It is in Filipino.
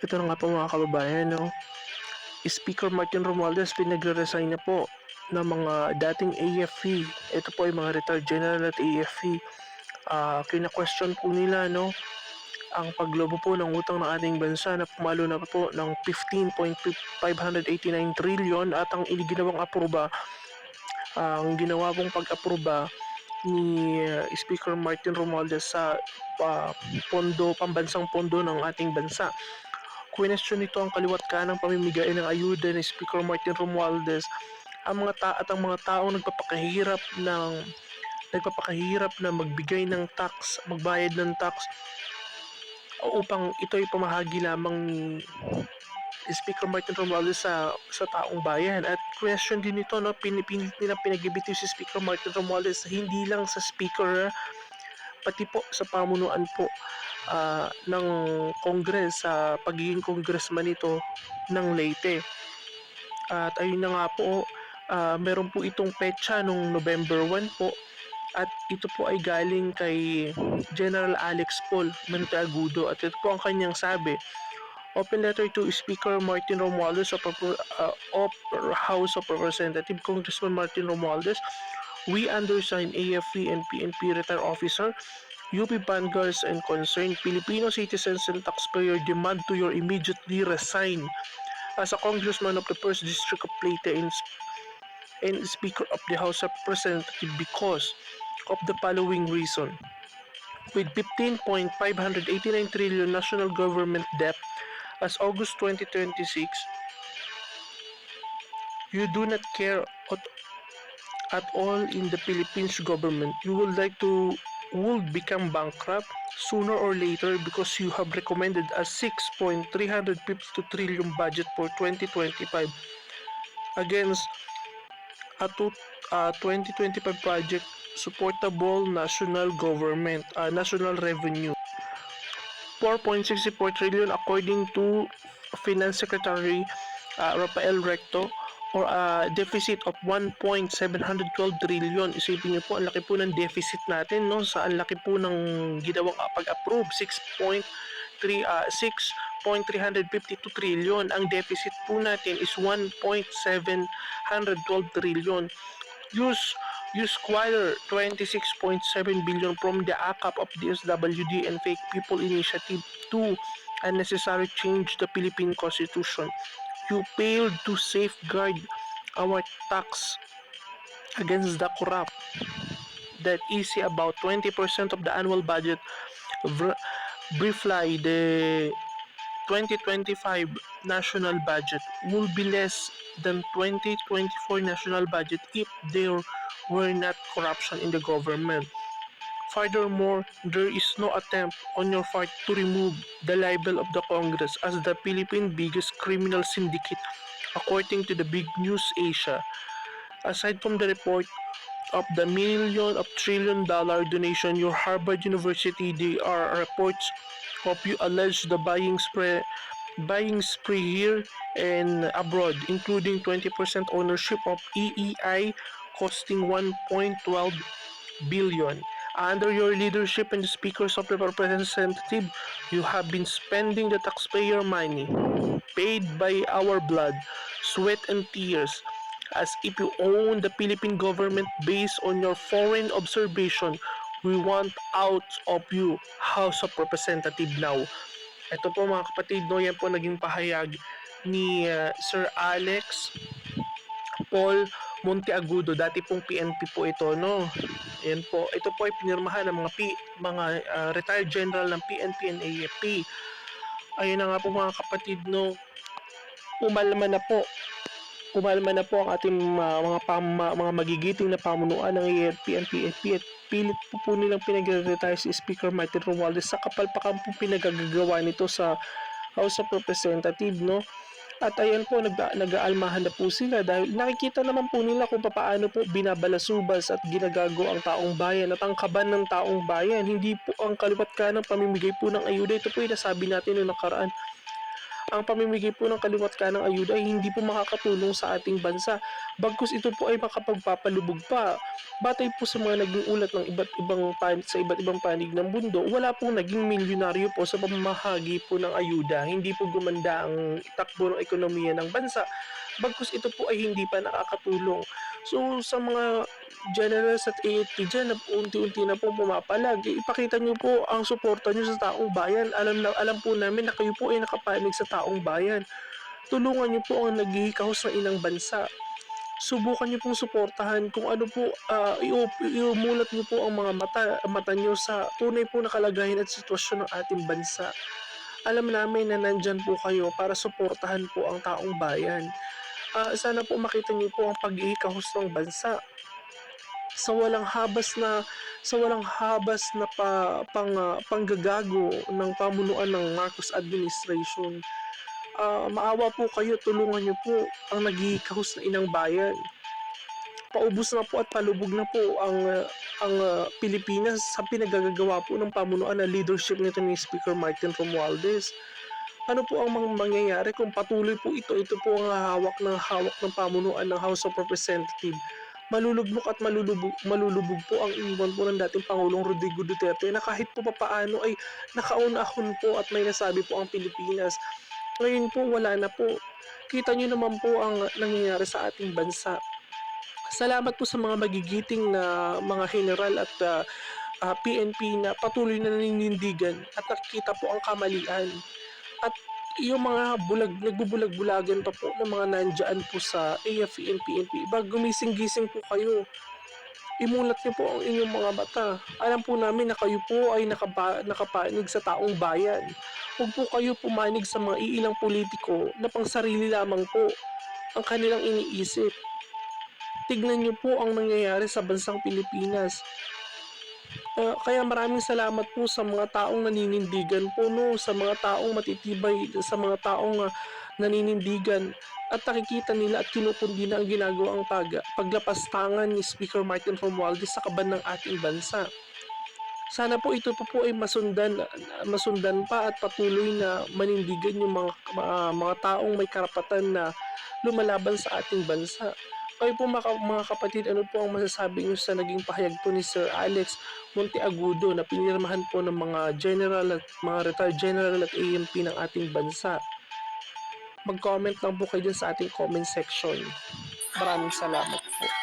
Ito na nga po mga kababayan, no? Speaker Martin Romualdez pinagre-resign na po ng mga dating AFP. Ito po ay mga retired general at AFP. Kina-question po nila, no, ang paglobo po ng utang ng ating bansa na pumalo na po ng 15.589 trillion at ang ginawang aproba, ang ginawa pong pag-aproba ni Speaker Martin Romualdez sa pambansang pondo ng ating bansa. Question nito ang kaliwat kanang pamimigay ng ayuda ni Speaker Martin Romualdez at ang mga taong nagpapakahirap na magbigay ng tax, magbayad ng tax upang ito ay pamahagi lamang ni Speaker Martin Romualdez sa taong bayan. At question din ito, no, pinipilit nila pinagbibitiw si Speaker Martin Romualdez hindi lang sa Speaker, pati po sa pamunuan po ng Congress, sa pagiging congressman ito ng Leyte. At ayun na nga po, meron po itong petsa nung November 1 po, at ito po ay galing kay General Alex Paul Monteagudo, at ito po ang kanyang sabi. Open letter to Speaker Martin Romualdez of House of Representatives, Congressman Martin Romualdez. We undersign AFP and PNP retired officer, UP Vanguards and concerned Filipino citizens and taxpayer demand to your immediately resign as a congressman of the 1st District of Leyte and Speaker of the House of Representatives because of the following reason. With 15.589 trillion national government debt as August 2026, you do not care at all in the Philippines government. You would become bankrupt sooner or later because you have recommended a 6.352 trillion budget for 2025 against a 2025 project supportable national government, national revenue. 4.64 trillion according to Finance Secretary Rafael Recto, or a deficit of 1.712 trillion. Isipin niyo po, ang laki po ng deficit natin, no? Sa ang laki po ng ginawang pag-approve, 6.352 trillion. Ang deficit po natin is 1.712 trillion. You squander 26.7 billion from the AKAP of DSWD and Fake People Initiative to unnecessary change the Philippine Constitution. You failed to safeguard our tax against the corrupt. That is about 20% of the annual budget. Briefly, the 2025 national budget will be less than 2024 national budget if there were not corruption in the government. Furthermore, there is no attempt on your part to remove the libel of the Congress as the Philippine biggest criminal syndicate according to the Big News Asia. Aside from the report of the million of trillion-dollar donation your Harvard University, there are reports of you allege the buying spree here and abroad, including 20% ownership of EEI costing 1.12 billion. Under your leadership and the speakers of the representative, you have been spending the taxpayer money paid by our blood, sweat and tears as if you own the Philippine government based on your foreign observation. We want out of you, House of Representative now. Ito po mga kapatid, no, yan po naging pahayag ni Sir Alex Paul Monteagudo, dati pong PNP po ito, no. Ayan po, ito po ay pinirmahan ng mga retired general ng PNP and AFP. Ayun na nga po mga kapatid, no. Umalma na po ang ating mga magigiting na pamunuan ng AFP and PNP at pilit po nilang pinag-retire si Speaker Martin Romualdez sa kapalpakan po pinagagagawa nito sa House of Representatives, no. At ayan po, nag-aalmahan na po sila dahil nakikita naman po nila kung paano po binabalasubas at ginagago ang taong bayan at ang kaban ng taong bayan. Hindi po ang kaliwat kanang pamimigay po ng ayuda. Ito po yung nasabi natin noong nakaraan. Ang pamimigay po ng kaliwat kanang ayuda ay hindi po makakatulong sa ating bansa. Bagkus ito po ay makapagpapalubog pa. Batay po sa mga naging ulat ng sa iba't ibang panig ng mundo, wala pong naging milyonaryo po sa pamamahagi po ng ayuda. Hindi po gumanda ang takbo ng ekonomiya ng bansa. Bagkus ito po ay hindi pa nakakatulong. So sa mga generals at AFP dyan na unti-unti na po pumapalag, ipakita nyo po ang suporta nyo sa taong bayan. Alam po namin na kayo po ay nakapanig sa taong bayan. Tulungan nyo po ang naghihikahos ng inang bansa. Subukan niyo pong suportahan kung ano po, iumulat niyo po ang mga mata niyo sa tunay po na kalagayan at sitwasyon ng ating bansa. Alam namin na nandyan po kayo para suportahan po ang taong bayan. Sana po makita niyo po ang pag-iikahos ng bansa sa walang habas na panggagago ng pamunuan ng Marcos administration. Maawa po kayo, tulungan niyo po ang naghihikahos na inang bayan. Paubos na po at palubog na po ang Pilipinas sa pinagagagawa po ng pamunuan na leadership nito ni Speaker Martin Romualdez. Ano po ang mangyayari kung patuloy po ito po ang hawak ng pamunuan ng House of Representatives. Malulugmok at malulubog po ang iniwan po ng dating Pangulong Rodrigo Duterte na kahit po papaano ay nakaunahon po at may nasabi po ang Pilipinas. Ngayon po wala na po. Kita nyo naman po ang nangyayari sa ating bansa. Salamat po sa mga magigiting na mga general at PNP na patuloy na naninindigan at nakikita po ang kamalian. At yung mga nagbubulag-bulagan pa po ng mga nandyan po sa AFP and PNP, gumising-gising po kayo. Imulat niyo po ang inyong mga mata. Alam po namin na kayo po ay nakapanig sa taong bayan. Huwag po kayo pumanig sa mga iilang politiko na pang sarili lamang po ang kanilang iniisip. Tignan niyo po ang nangyayari sa bansang Pilipinas. Kaya maraming salamat po sa mga taong naninindigan po, no, sa mga taong matitibay, sa mga taong naninindigan at nakikita nila at kinukundi na ang ginagawang paglapastangan ni Speaker Martin Romualdez sa kaban ng ating bansa. Sana po ito po ay masundan pa at patuloy na manindigan yung mga taong may karapatan na lumalaban sa ating bansa. Kayo po mga kapatid, ano po ang masasabi niyo sa naging pahayag po ni Sir Alex Monteagudo na pinirmahan po ng mga general at mga retired general at AMP ng ating bansa? Mag-comment lang po kayo dyan sa ating comment section. Maraming salamat po.